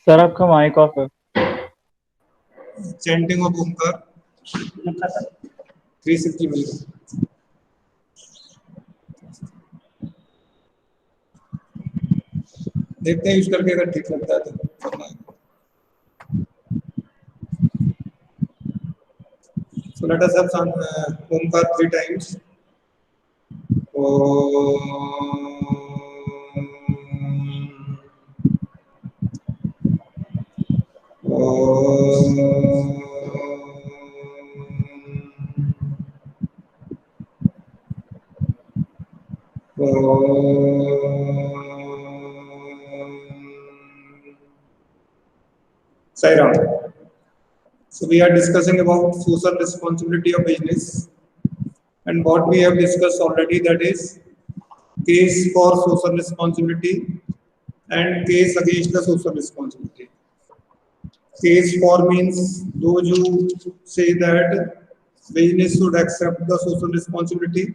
Sir आपका mic off है। Chanting of Omkar 360 मिल देखते हैं यूज करके, अगर ठीक लगता है तो करना है। So let us have some Omkar 3 times. Sai Ram. So we are discussing about social responsibility of business, and what we have discussed already, that is case for social responsibility and case against the social responsibility. Case for means those who say that business should accept the social responsibility,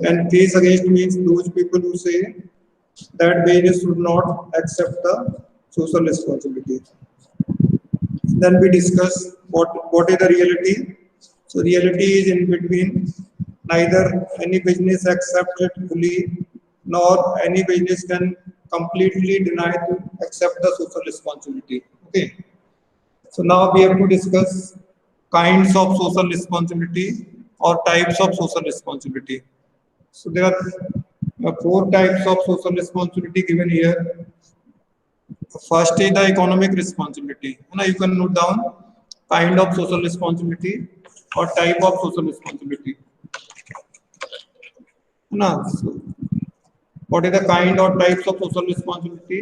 and case against means those people who say that business should not accept the social responsibility. Then we discuss what is the reality. So reality is in between. Neither any business accepts it fully, nor any business can completely deny to accept the social responsibility. Okay. So now we have to discuss kinds of social responsibility or types of social responsibility. So there are 4 types of social responsibility given here. First is the economic responsibility. Now you can note down kind of social responsibility or type of social responsibility. Now, so what is the kind or types of social responsibility?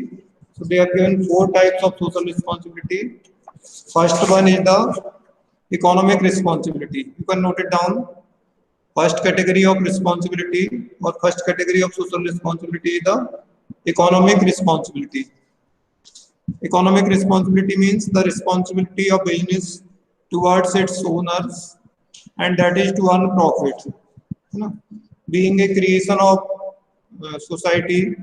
So they are given 4 types of social responsibility. First one is the economic responsibility. You can note it down. First category of responsibility or first category of social responsibility is the economic responsibility. Economic responsibility means the responsibility of business towards its owners, and that is to earn profit. Being a creation of society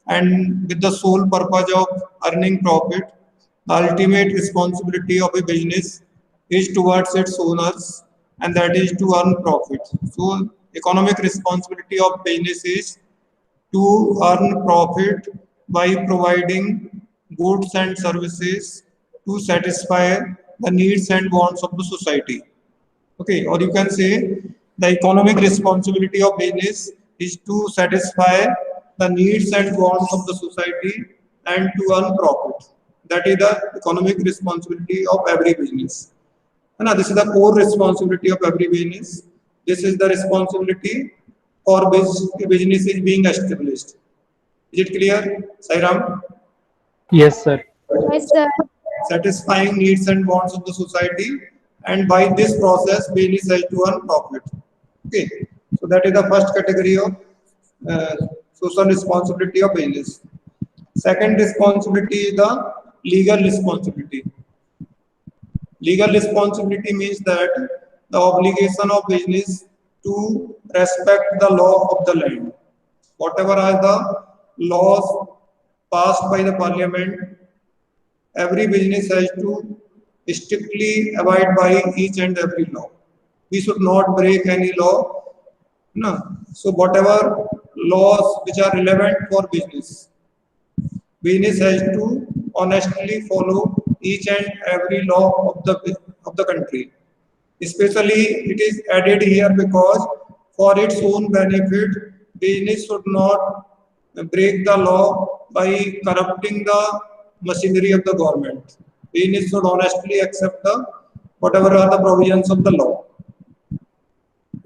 and with the sole purpose of earning profit, the ultimate responsibility of a business is towards its owners, and that is to earn profit. So economic responsibility of business is to earn profit by providing goods and services to satisfy the needs and wants of the society. Okay, or you can say the economic responsibility of business is to satisfy the needs and wants of the society and to earn profit. That is the economic responsibility of every business. And this is the core responsibility of every business. This is the responsibility for which business is being established. Is it clear, Sairam? Yes, sir. Yes, sir. Satisfying needs and wants of the society, and by this process business has to earn profit. Okay, so that is the first category of uh, social responsibility of business. Second responsibility is the legal responsibility. Legal responsibility means that the obligation of business to respect the law of the land. Whatever are the laws passed by the parliament, every business has to strictly abide by each and every law. We should not break any law. No. So whatever laws which are relevant for business, business has to honestly follow each and every law of the country. Especially it is added here because for its own benefit, business should not break the law by corrupting the machinery of the government. Business should honestly accept the whatever are the provisions of the law.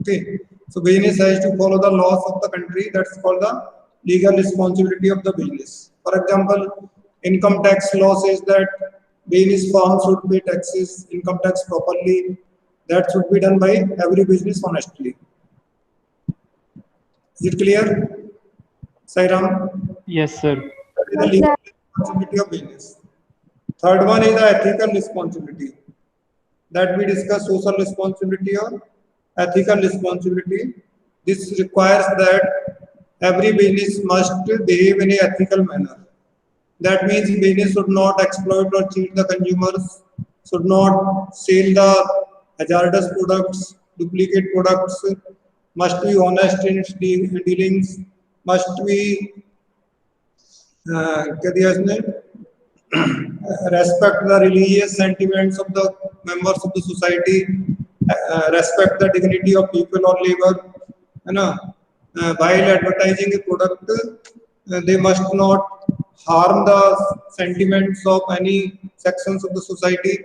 Okay, so business has to follow the laws of the country. That's called the legal responsibility of the business. For example, income tax law says that business firms should pay taxes, income tax properly. That should be done by every business honestly. Is it clear, Sairam? Yes, sir. That is the Yes, legal sir. responsibility of business. Third one is the ethical responsibility. That we discuss social responsibility or ethical responsibility. This requires that every business must behave in a ethical manner. That means business should not exploit or cheat the consumers, should not sell the hazardous products, duplicate products, must be honest in its dealings, must be क्या दिया इसने respect the religious sentiments of the members of the society, respect the dignity of people or labor, है ना? While advertising a product, they must not harm the sentiments of any sections of the society.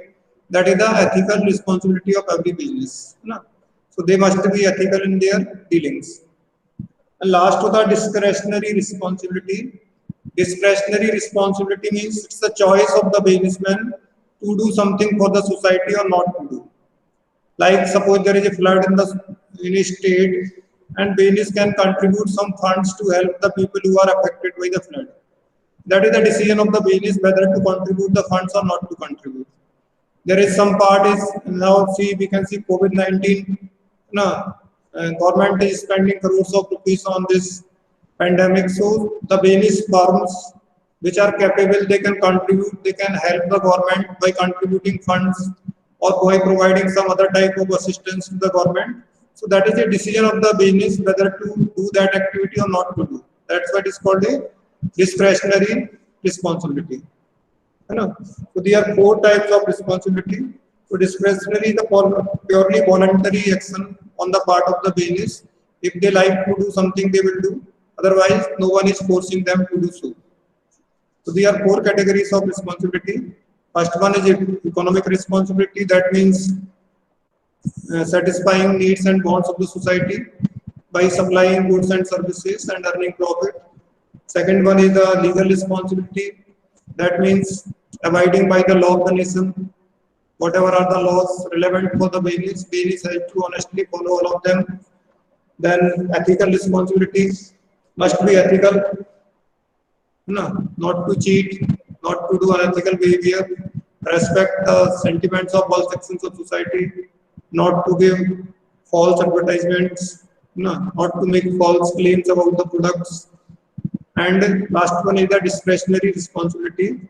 That is the ethical responsibility of every business, है ना? So they must be ethical in their dealings. And last to the discretionary responsibility. Discretionary responsibility means it's the choice of the businessman to do something for the society or not to do. Like suppose there is a flood in a state and business can contribute some funds to help the people who are affected by the flood. That is the decision of the business whether to contribute the funds or not to contribute. There is some part is now we can see COVID-19. No, government is spending crores of rupees on this pandemic. So the business firms which are capable, they can contribute, they can help the government by contributing funds or by providing some other type of assistance to the government. So that is a decision of the business whether to do that activity or not to do. That's what is called a discretionary responsibility. So there are 4 types of responsibility. So discretionary is the purely voluntary action on the part of the business. If they like to do something, they will do. Otherwise, no one is forcing them to do so. So there are 4 categories of responsibility. First one is economic responsibility. That means satisfying needs and wants of the society by supplying goods and services and earning profit. Second one is the legal responsibility. That means abiding by the law of the nation. Whatever are the laws relevant for the business has to honestly follow all of them. Then ethical responsibility must be ethical, not to cheat, not to do unethical behavior, respect the sentiments of all sections of society, not to give false advertisements, not to make false claims about the products. And last one is the discretionary responsibility.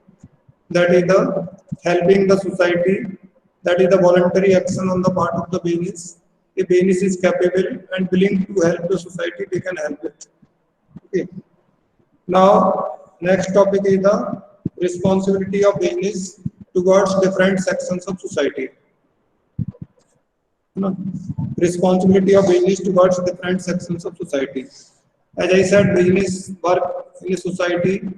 That is the helping the society. That is the voluntary action on the part of the business. If business is capable and willing to help the society, they can help it. Okay. Now, next topic is the responsibility of business towards different sections of society. Responsibility of business towards different sections of society. As I said, business work in a society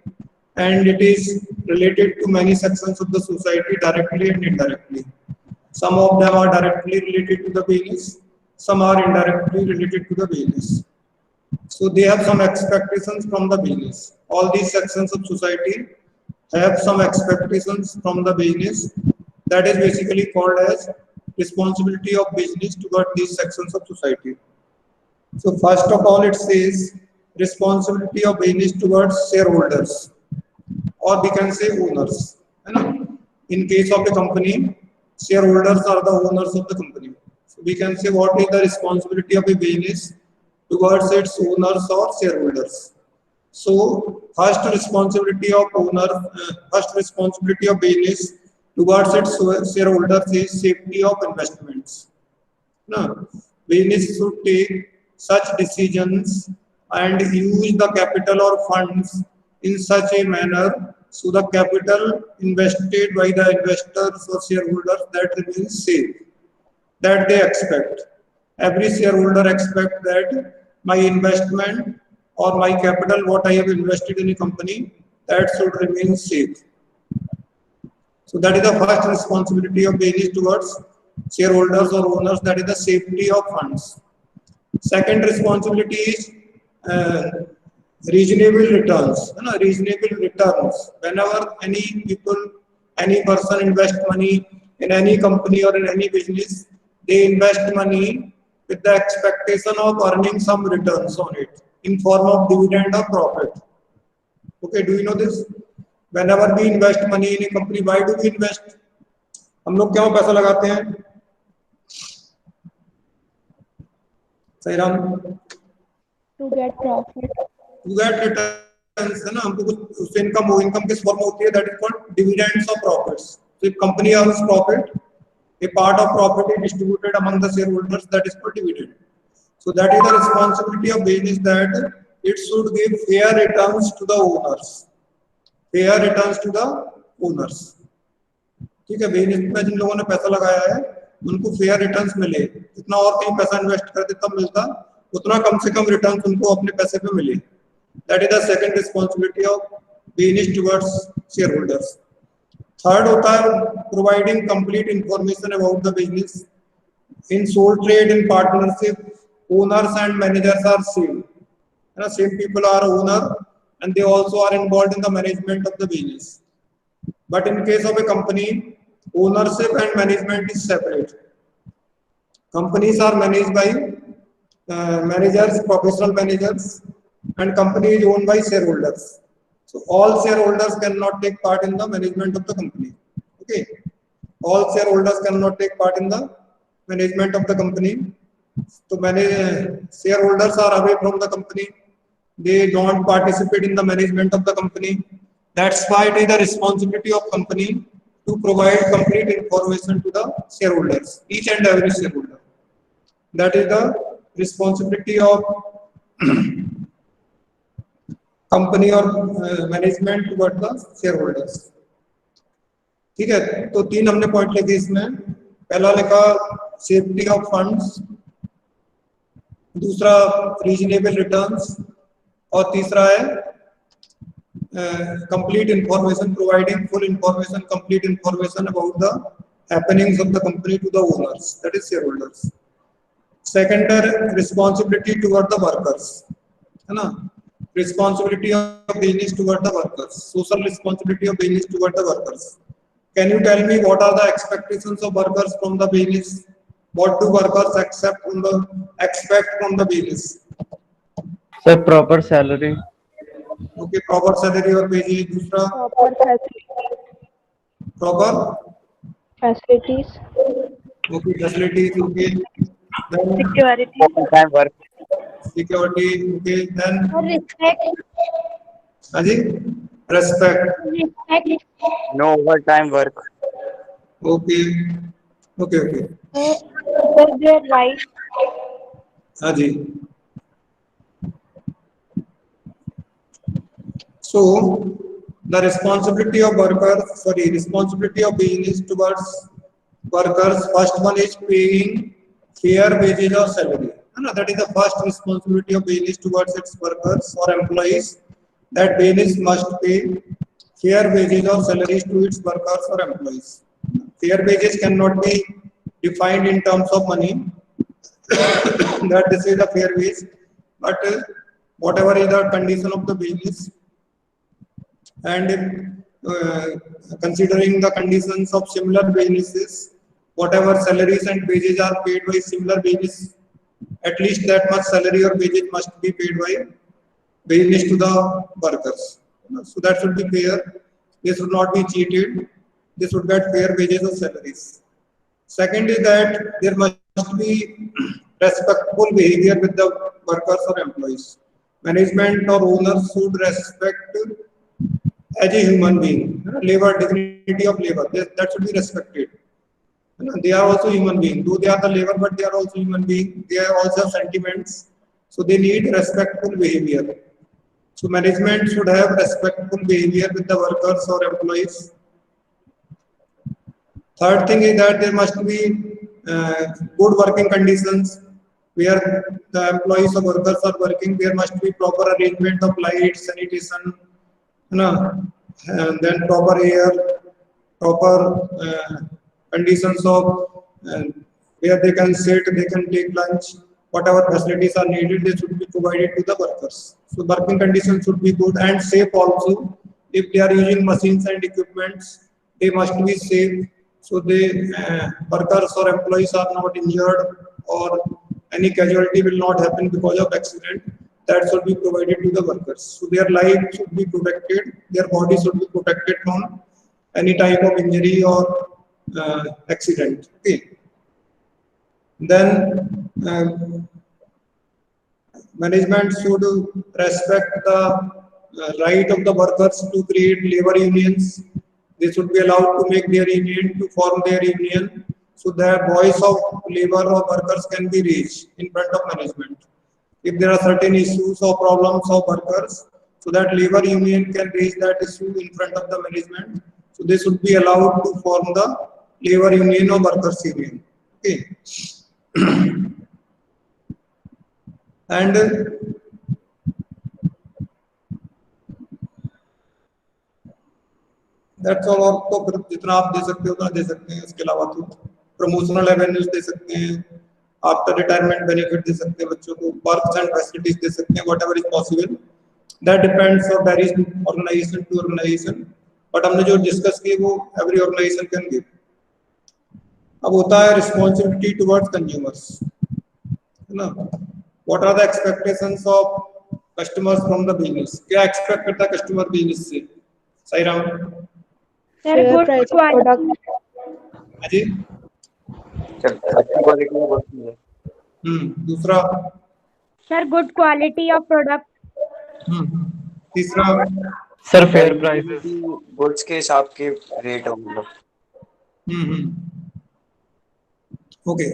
and it is related to many sections of the society directly and indirectly. Some of them are directly related to the business, some are indirectly related to the business. So they have some expectations from the business. All these sections of society have some expectations from the business. That is basically called as responsibility of business toward these sections of society. So first of all, it says responsibility of business towards shareholders, or we can say owners. In case of the company, shareholders are the owners of the company. So we can say what is the responsibility of a business towards its owners or shareholders. So first responsibility of business towards its shareholders is safety of investments. Business should take such decisions and use the capital or funds in such a manner so the capital invested by the investors or shareholders that remains safe, that they expect. Every shareholder expects that my investment or my capital, what I have invested in a company, that should remain safe. So that is the first responsibility of business towards shareholders or owners, that is the safety of funds. Second responsibility is reasonable returns. Reasonable returns. Whenever any person invest money in any company or in any business, they invest money with the expectation of earning some returns on it in form of dividend or profit. Okay, do you know this? Whenever we invest money in a company, why do we invest? हम लोग क्यों पैसा लगाते हैं? सही Ram? To get profit. To get return. है ना, हमको कुछ उससे इनकम हो, इनकम किस फॉर्म में होती है, that is called dividends of profits. So if company earns profit, a part of profit is distributed among the shareholders, that is called dividend. So that is the responsibility of business, that it should give fair returns to the owners. Fair returns to the owners. ठीक है, business में जिन लोगों ने पैसा लगाया है उनको fair returns मिले. जितना और कहीं पैसा इन्वेस्ट करते तब मिलता, उतना कम से कम रिटर्न्स उनको अपने पैसे पे मिले. That is the second responsibility of business towards shareholders. Third होता है providing complete information about the business. In sole trade, in partnership, owners and managers are same. Same people are owner and they also are involved in the management of the business. But in case of a company, ownership and management is separate. Companies are managed by managers, professional managers, and company is owned by shareholders. So all shareholders cannot take part in the management of the company. Okay, all shareholders cannot take part in the management of the company. So many shareholders are away from the company. They don't participate in the management of the company. That's why it is the responsibility of company to provide complete information to the shareholders, each and every shareholder. That is the responsibility of company or management toward the shareholders. ठीक है, तो तीन हमने point लिखे इसमें. पहला लिखा safety of funds, दूसरा रीजनेबल रिटर्न्स, और तीसरा है complete information, providing full information, complete information about the happenings of the company to the owners, that is shareholders. Second है responsibility toward the workers, है ना, responsibility of business toward the workers, social responsibility of business toward the workers. Can you tell me what are the expectations of workers from the business? What do workers expect from the business? Sir, proper salary. Okay, proper salary और wages. दूसरा proper facilities, okay, facilities. Okay, then security, overtime work, security. Okay, then respect, Aji, respect. no overtime work, Okay, okay. their rights, Aji. So the responsibility of business towards workers. First one is paying fair wages or salary. That is the first responsibility of business towards its workers or employees. That business must pay fair wages or salaries to its workers or employees. Fair wages cannot be defined in terms of money. That this is a fair wage, but whatever is the condition of the business, and considering the conditions of similar businesses, whatever salaries and wages are paid by similar business, at least that much salary or wages must be paid by business to the workers. So that should be fair. They should not be cheated. They should get fair wages or salaries. Second is that there must be respectful behavior with the workers or employees. Management or owners should respect as a human being, labor, dignity of labor, that should be respected. They are also human beings, though they are the labor, but they are also human beings. They also have sentiments, so they need respectful behavior. So management should have respectful behavior with the workers or employees. Third thing is that there must be good working conditions where the employees or workers are working. There must be proper arrangement of lights, sanitation, and then proper air, proper conditions of where they can sit, they can take lunch, whatever facilities are needed, they should be provided to the workers. So working conditions should be good and safe also. If they are using machines and equipments, they must be safe, so the workers or employees are not injured or any casualty will not happen because of accident. That should be provided to the workers. So their life should be protected, their body should be protected from any type of injury or accident. Okay. Then management should respect the right of the workers to create labor unions. They should be allowed to make their union, to form their union, so that voice of labor or workers can be raised in front of management. If there are certain issues or problems of workers, so that labor union can raise that issue in front of the management. So they should be allowed to form the labor union or workers union. Okay. And that's all. और तो फिर जितना आप दे सकते हो उतना दे सकते हैं. इसके अलावा तो प्रमोशनल एवेन्यूज दे सकते हैं, आफ्टर रिटायरमेंट बेनिफिट दे सकते हैं बच्चों को, वर्क्स एंड फैसिलिटीज दे सकते हैं, whatever is possible. That depends और varies organisation to organisation. But हमने जो डिस्कस की वो एवरी ऑर्गेनाइजेशन कैन गिव. अब होता है रिस्पांसिबिलिटी टुवर्ड्स कंज्यूमर्स, है ना. What are the expectations of customers from the business. क्या एक्सपेक्ट करता है कस्टमर बिजनेस से? सही Ram. Fair price of product. जी. सर अच्छी क्वालिटी में वर्क नहीं है. दूसरा. Sir, good quality of product. तीसरा. Sir fair prices. गुड्स के हिसाब के रेट हो मतलब. Okay.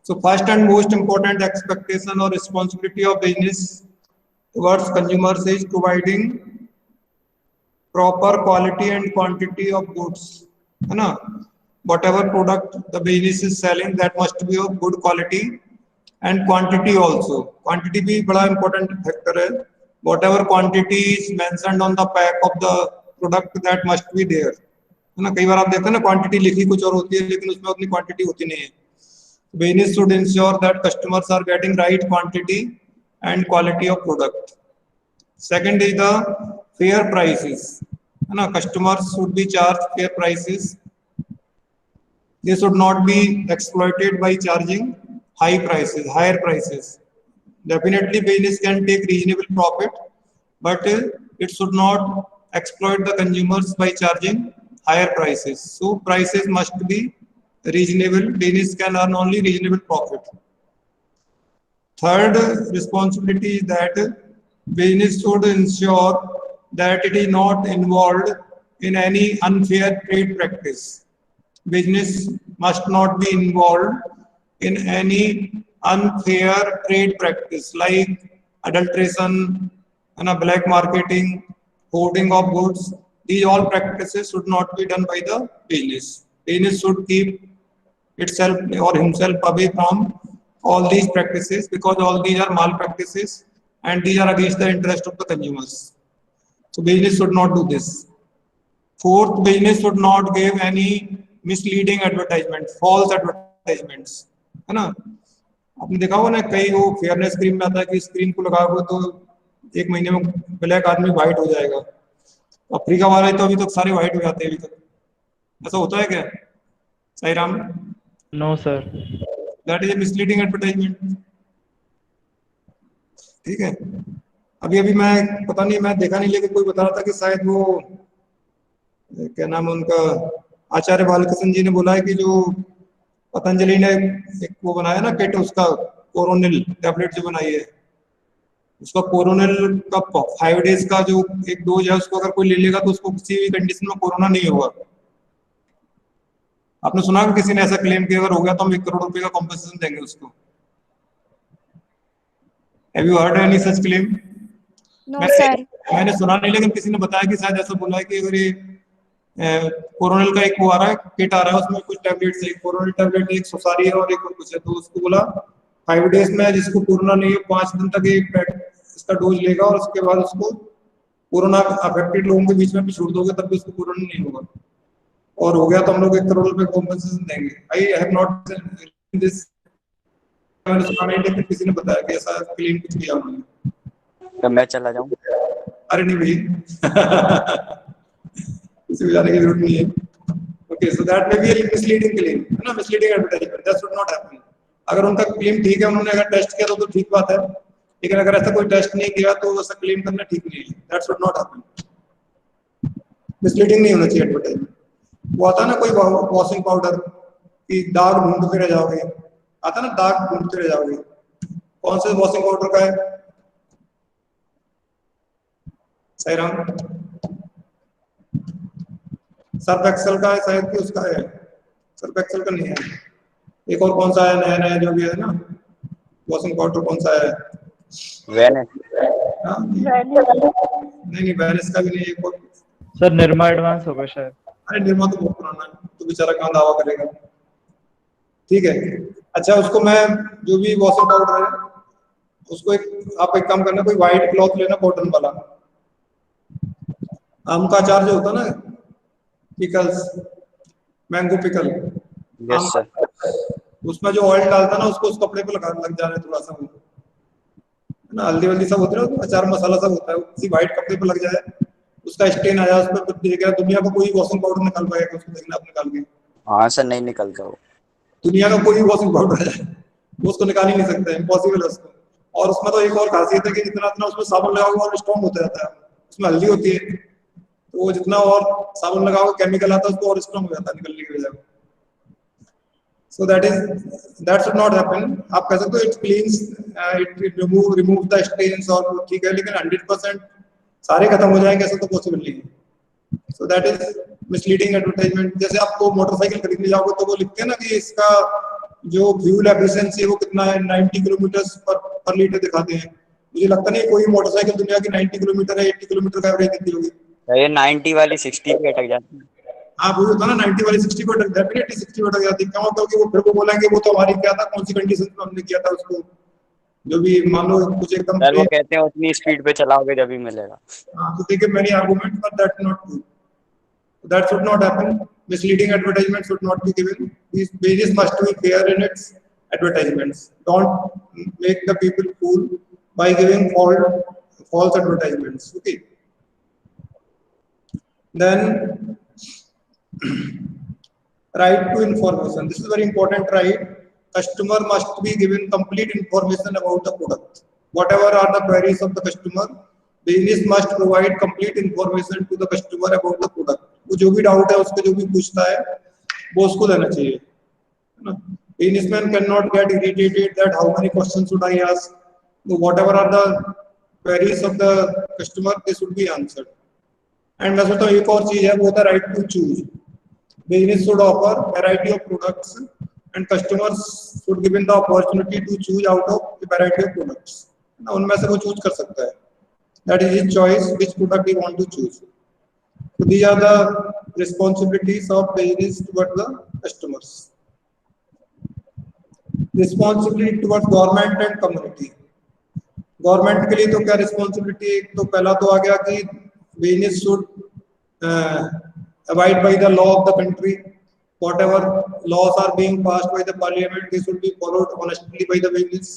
So first and most important expectation or responsibility of business towards consumers is providing proper quality and quantity of goods, है ना. Whatever product the business is selling, that must be of good quality and quantity also. Quantity भी बड़ा important factor है. Whatever quantity is mentioned on the pack of the product, that must be there, है ना. कई बार आप देखते हैं ना quantity लिखी कुछ और होती है लेकिन उसमें उतनी quantity होती नहीं है. Business should ensure that customers are getting right quantity and quality of product. Second is the fair prices, है ना. Customers should be charged fair prices. They should not be exploited by charging high prices, higher prices. Definitely business can take reasonable profit, but it should not exploit the consumers by charging higher prices. So prices must be reasonable. Business can earn only reasonable profit. Third responsibility is that business should ensure that it is not involved in any unfair trade practice. Business must not be involved in any unfair trade practice like adulteration and black marketing, hoarding of goods. These all practices should not be done by the business. Business should keep itself or himself away from all these practices, because all these are malpractices and these are against the interest of the consumers. So business should not do this. Fourth, business should not give any misleading advertisement, false advertisements, है ना. आपने देखा होगा ना कई वो fairness cream में आता है कि इस क्रीम को लगाओगे तो 1 महीने में ब्लैक आदमी व्हाइट हो जाएगा. अफ्रीका वाले तो अभी तक सारे व्हाइट हो जाते हैं अभी तक. ऐसा होता है क्या? सही Ram. No sir. That is a misleading advertisement. ठीक है. अभी अभी मैं पता नहीं, मैं देखा नहीं लेकिन कोई बता रहा था कि शायद वो क्या नाम है उनका, आचार्य बालकृष्ण जी ने बोला है कि जो पतंजलि ने एक वो बनाया ना किट, उसका कोरोनिल टैबलेट जो बनाई है, उसका कोरोनिल का 5 डेज का जो एक डोज है उसको अगर कोई ले लेगा तो उसको किसी भी कंडीशन में कोरोना नहीं होगा. आपने सुना कि किसी ने ऐसा क्लेम किया अगर हो गया तो हम 1 करोड़ रुपए का कॉम्पेंसेशन देंगे उसको. Have you heard any such claim? No, sir. मैंने सुना नहीं लेकिन किसी ने बताया कि शायद ऐसा बोला है कि अगर ये कोरोनिल का एक वो आ रहा है, किट आ रहा है, उसमें कुछ टैबलेट्स है, कोरोनिल टैबलेट एक सुसारी है और एक और कुछ है, तो उसको बोला 5 डेज में जिसको कोरोना नहीं है 5 दिन तक एक इसका डोज लेगा और उसके बाद उसको कोरोना अफेक्टेड लोगों के बीच में भी छोड़ दोगे तब भी उसको कोरोना नहीं होगा, और हो गया तो हम लोग 1 करोड़ रुपए कॉम्पेंसेशन देंगे. आई हैव नॉट दिस, मैंने सुना नहीं लेकिन किसी ने बताया कि ऐसा क्लेम कुछ किया उन्होंने. तो मैं चला जाऊं? अरे नहीं भाई किसी को जाने की जरूरत नहीं है. Okay, so that may be A misleading claim, है ना, misleading advertisement. That should not happen. अगर उनका क्लेम ठीक है, उन्होंने अगर टेस्ट किया तो ठीक बात है, लेकिन अगर ऐसा कोई टेस्ट नहीं किया तो ऐसा क्लेम करना ठीक नहीं है. That should not happen. Misleading नहीं होना चाहिए एडवर्टाइजमेंट. वो आता ना कोई वॉशिंग पाउडर की दाग ढूंढते रह जाओगे, आता ना दाग ढूंढते रह जाओगे. कौन से वॉशिंग पाउडर का है? सही राम, सर्फ एक्सेल का है शायद कि उसका है, सर्फ एक्सेल का नहीं है। एक और कौन सा है नया नया जो भी है ना, वॉशिंग पाउडर कौन सा है? वेनिस। हाँ, नहीं वेनिस का भी नहीं, एक और। सर निर्मा एडवांस होगा शायद। अरे निर्मा तो बहुत पुराना है, तो बेचारा कहाँ दावा करेगा। ठीक है, अच्छा उसको मैं जो भी वॉशिंग पाउडर है उसको आप एक काम करना, कोई व्हाइट क्लॉथ लेना कॉटन वाला, आम का अचार जो होता है ना, पिकल्स, मैंगो पिकल, आम यस का, सर। उसमें जो ऑयल डालता है ना उसको उस कपड़े पे लग जाना है थोड़ा सा, वो है ना, हल्दी वल्दी सब होती है ना, अचार मसाला सब होता है, उसी व्हाइट कपड़े पे लग जाए, उसका स्टेन आया उस पर, देखा दुनिया का कोई वॉशिंग पाउडर निकाल पाएगा उसको, देखना आप निकाल के। हाँ सर, नहीं निकलता वो। दुनिया का कोई वॉशिंग पाउडर है वो उसको निकाल ही नहीं सकता, इम्पॉसिबल है उसको। और उसमें तो एक और खासियत है कि जितना जितना उसमें साबुन लगाओगे और स्ट्रॉन्ग होता जाता है, उसमें हल्दी होती है, तो वो जितना और साबुन लगाओगे केमिकल आता है उसको और स्ट्रॉन्ग हो जाता है निकलने की वजह। So that should not happen. आप कह सकते हो it cleans, it remove the stains और ठीक है, लेकिन 100% सारे खत्म हो जाएंगे ऐसा तो पॉसिबल नहीं है। So that is misleading advertisement। जैसे आपको मोटरसाइकिल खरीदने जाओगे तो वो लिखते हैं ना कि इसका जो फ्यूल एफिशिएंसी है वो कितना है, 90 किलोमीटर पर लीटर दिखाते हैं। मुझे लगता नहीं कोई मोटरसाइकिल दुनिया की 90 किलोमीटर या 80 किलोमीटर का एवरेज देती होगी। ये 90 वाली 60 पे अटक जाती है। हाँ वो होता ना 90 वाली 60 पर डेफिनेटली 60 पर अटक जाती है। क्या होता है कि वो फिर वो बोलेंगे वो तो हमारी क्या था, कौन सी कंडीशन में हमने किया था उसको, जो भी मान लो कुछ एकदम सर वो कहते हैं उतनी स्पीड पे चलाओगे जब ही मिलेगा। हाँ, तो देखिए many argument but that not true, that should not happen। Misleading advertisement should not be given। These pages must be fair in its advertisements। Don't make the people fool by giving false advertisements। Okay, then right to information, this is very important right। Customer must be given complete information about the product, whatever are the queries of the customer, business must provide complete information to the customer about the product। वो जो भी doubt है उसको जो भी पूछता है वो उसको देना चाहिए, है ना। Businessman cannot get irritated that how many questions should I ask, so whatever are the queries of the customer they should be answered। And मैं सोचता हूँ एक और चीज है वो होता है right to choose. Business should offer variety of products and customers should given the opportunity to choose out of the variety of products। ना उनमें से वो चूज कर सकता है, that is his choice which product he want to choose। So these are the responsibilities of business towards the customers। Responsibility towards government and community। Government के लिए तो क्या रिस्पॉन्सिबिलिटी, तो पहला तो आ गया कि business should abide by the law of the country, whatever laws are being passed by the parliament they should be followed honestly by the business।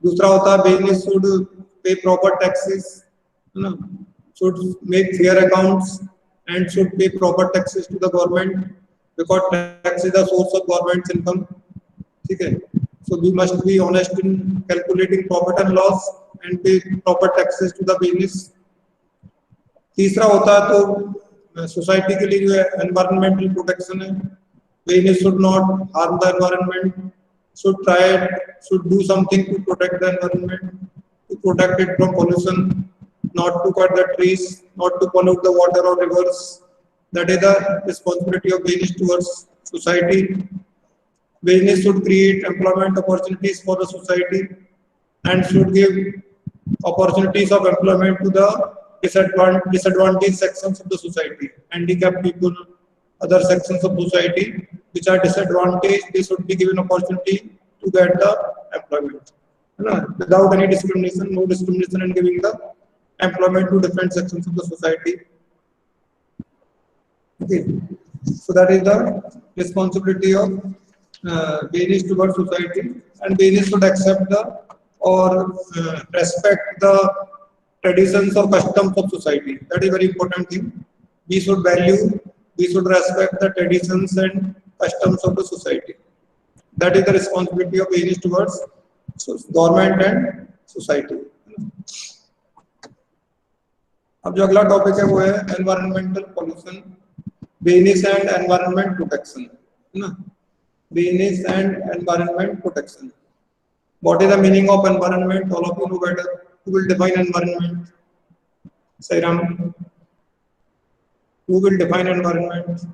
दूसरा होता है business should pay proper taxes, है ना, should make fair accounts and should pay proper taxes to the government because tax is the source of government's income। ठीक है, so we must be honest in calculating profit and loss and pay proper taxes to the business। तीसरा होता है तो society के लिए जो है एनवायरमेंटल प्रोटेक्शन है। Business should not harm the environment, should do something to protect the environment, to protect it from pollution, not to cut the trees, not to pollute the water or rivers। That is the responsibility of business towards society। Business should create employment opportunities for the society and should give opportunities of employment to the disadvantaged sections of the society, handicapped people, other sections of society which are disadvantaged, they should be given opportunity to get the employment, without any discrimination, no discrimination in giving the employment to different sections of the society। Okay, so that is the responsibility of business towards society, and business should accept the or respect the traditions or customs of society। That is very important thing। We should value, we should respect the traditions and customs of the society। That is the responsibility of business towards government and society। अब जो अगला topic है वो है environmental pollution, business and environment protection, है ना। Business and environment protection. What is the meaning of environment? All of you know better। Who will define environment? Sairam, who will define environment?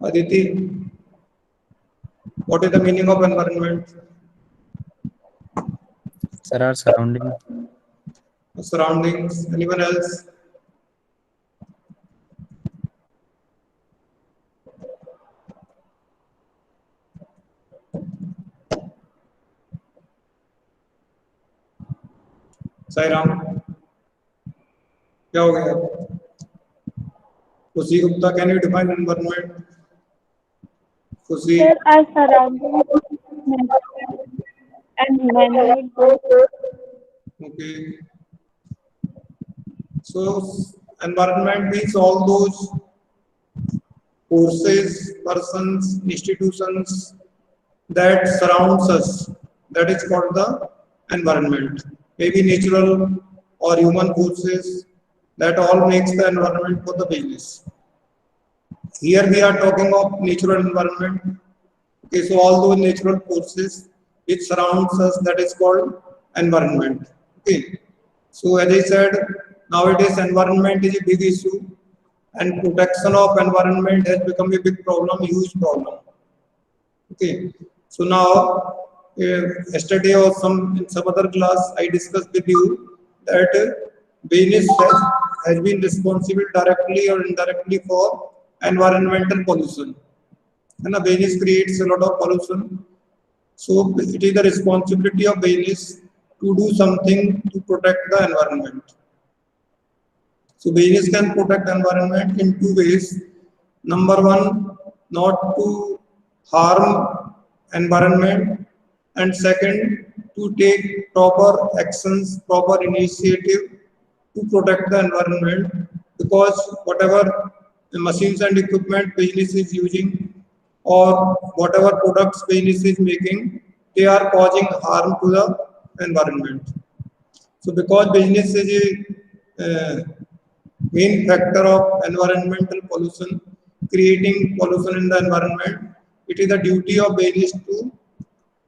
Aditi, what is the meaning of environment? Sir, our surrounding. Surroundings. Anyone else? Sairam, क्या हो गया? खुशी Gupta, can you define environment? खुशी. Sir, our surroundings and man-made Okay. So environment means all those forces, persons, institutions that surrounds us. That is called the environment. Maybe natural or human forces, that all makes the environment for the business. Here we are talking of natural environment. Okay, so all those natural forces which surrounds us, that is called environment. Okay, so as I said, nowadays environment is a big issue, and protection of environment has become a big problem, huge problem. Okay, so now yesterday or in some other class I discussed with you that business has been responsible directly or indirectly for environmental pollution. And a business creates a lot of pollution. So it is the responsibility of business to do something to protect the environment. So business can protect environment in two ways. Number one, not to harm environment, and second, to take proper actions, proper initiative to protect the environment, because whatever machines and equipment business is using or whatever products business is making, they are causing harm to the environment. So because business is a main factor of environmental pollution, creating pollution in the environment, it is the duty of business to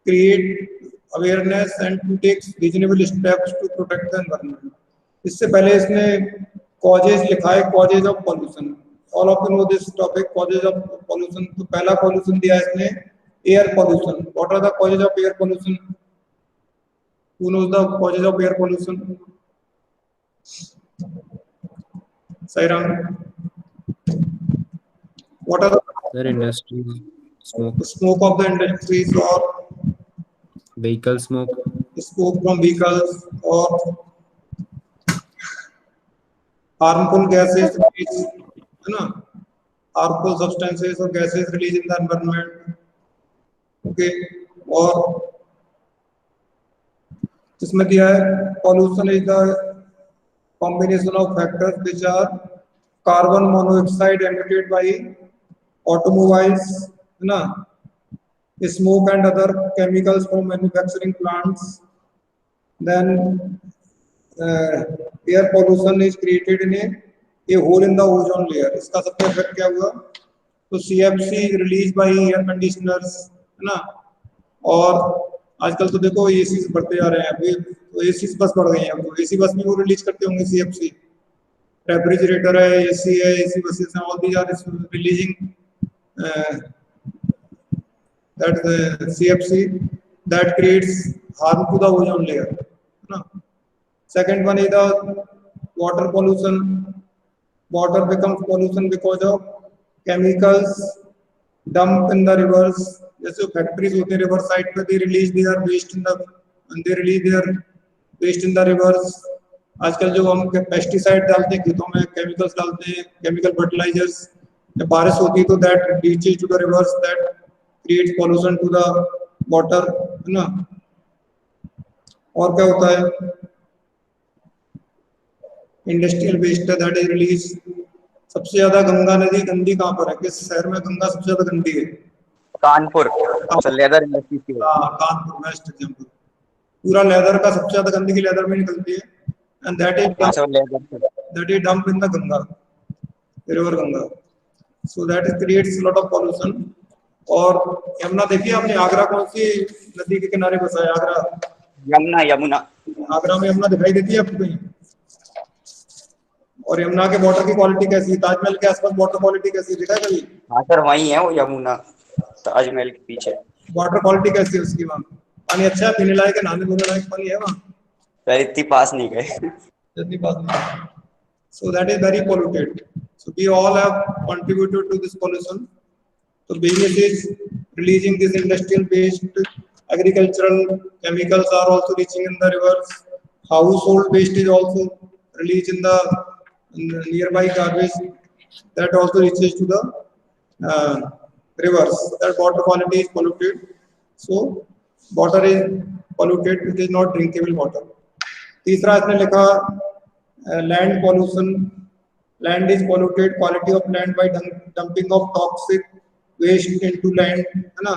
create awareness and to take reasonable steps to protect the environment. इससे पहले इसने causes लिखा है, causes of pollution. All of you know this topic, causes of pollution. तो पहला pollution दिया है इसने air pollution. What are the causes of air pollution? Who knows the causes of air pollution? Sairam, what are the Sir, industry smoke, smoke of the industries or vehicle smoke, smoke from vehicles or harmful gases released, है ना? Harmful substances or gases released in the environment. Okay, और इसमें दिया है pollution is the combination of factors which are carbon monoxide emitted by automobiles, है ना? Smoke and other chemicals from manufacturing plants. Then air pollution is created in a hole in the ozone layer. इसका सबसे effect क्या हुआ? तो CFC released by air conditioners, है ना? और आजकल तो देखो एसी बढ़ते जा रहे हैं, अभी तो एसी बस बढ़ गई हैं, तो एसी बस में वो रिलीज करते होंगे CFC. रेफ्रिजरेटर है, एसी है, एसी बसेस हैं, all these are releasing that CFC that creates harm to the ozone layer. No? Second one is the water pollution. Water becomes pollution because of chemicals dumped in the rivers. जैसे factories होते हैं river side पे, they release their waste in the rivers. आजकल जो हम pesticide डालते हैं खेतों में, केमिकल्स डालते हैं, केमिकल फर्टिलाइजर्स, जब बारिश होती है तो that reaches to the rivers, that creates pollution to the water, है ना? और क्या होता है? Industrial waste that is released. सबसे ज्यादा गंगा नदी गंदी कहाँ पर है? किस शहर में गंगा सबसे ज्यादा गंदी है? कानपुर, लेदर इंडस्ट्री की। Kanpur best example. पूरा लेदर का सबसे ज्यादा गंदगी लेदर में निकलती है, and that is dumped in the Ganga, river Ganga. So that creates a lot of pollution. और यमुना देखिए आपने, आगरा कौन सी नदी के किनारे बसा है? आगरा, यमुना। आगरा में यमुना दिखाई देती है आपको कहीं? और यमुना के वाटर की क्वालिटी कैसी है, ताजमहल के आसपास वाटर क्वालिटी कैसी है, देखा है कभी? हाँ सर, वही है वो यमुना, ताजमहल के पीछे। वाटर क्वालिटी कैसी है उसकी वहाँ? पानी अच्छा है, पीने लायक है, नहाने धोने लायक पानी है वहाँ? सर इतनी पास नहीं गए। जितनी बात नहीं। So that is very polluted. So we all have contributed to this pollution. So businesses releasing this industrial based agricultural chemicals are also reaching in the rivers. Household waste is also released in the nearby garbage that also reaches to the rivers. That water quality is polluted. So water is polluted. It is not drinkable water. तीसरा इसने लिखा land pollution, land is polluted, quality of land by dumping of toxic waste into land, है ना?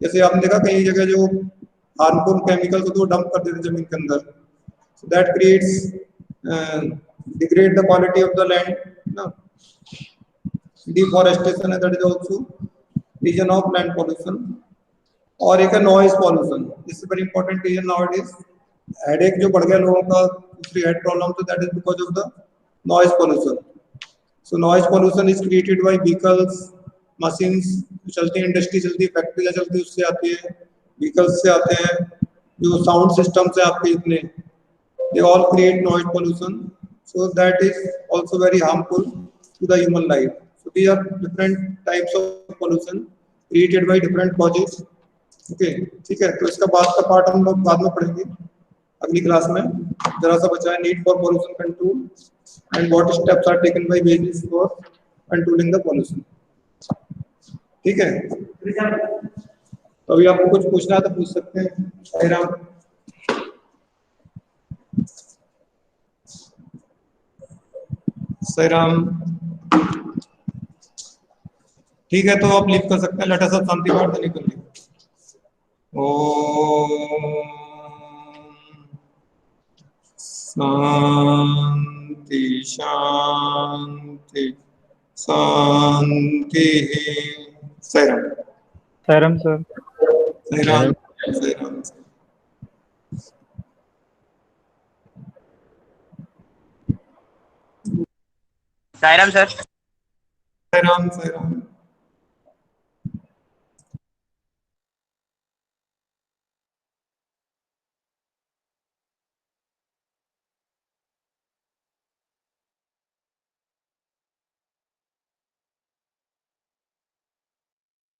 जैसे आपने देखा कई जगह जो हार्मफुल केमिकल्स को डंप कर देते जमीन के अंदर, so that creates degrade the quality of the land ना। डिफॉरेस्टेशन है, that is also reason of land pollution. और एक है noise pollution, this is very important reason nowadays. Headache जो बढ़ गया लोगों का, दूसरी हेड प्रॉब्लम, तो that is because of the noise pollution. So noise pollution is created by vehicles, machines जो चलती है, इंडस्ट्री चलती है, फैक्ट्री चलती है, उससे आती है, व्हीकल्स से आते हैं, जो साउंड सिस्टम से आपके इतने, they all create noise pollution. So that is also very harmful to the human life. So these are different types of pollution created by different causes. Okay, ठीक है, तो इसका बाद का पार्ट हम लोग बाद में पढ़ेंगे अगली क्लास में। जरा सा बचा है need for pollution control and what steps are taken by business for controlling the pollution. ठीक है, तो अभी आपको कुछ पूछना है तो पूछ सकते हैं। साईराम। साईराम, ठीक है, तो आप लिख कर सकते हैं। लेट अस शांति पाठ निकल ली। ओम शांति शांति शांति। साईराम। साईराम सर। साईराम। साईराम। साईराम सर। साईराम। साईराम।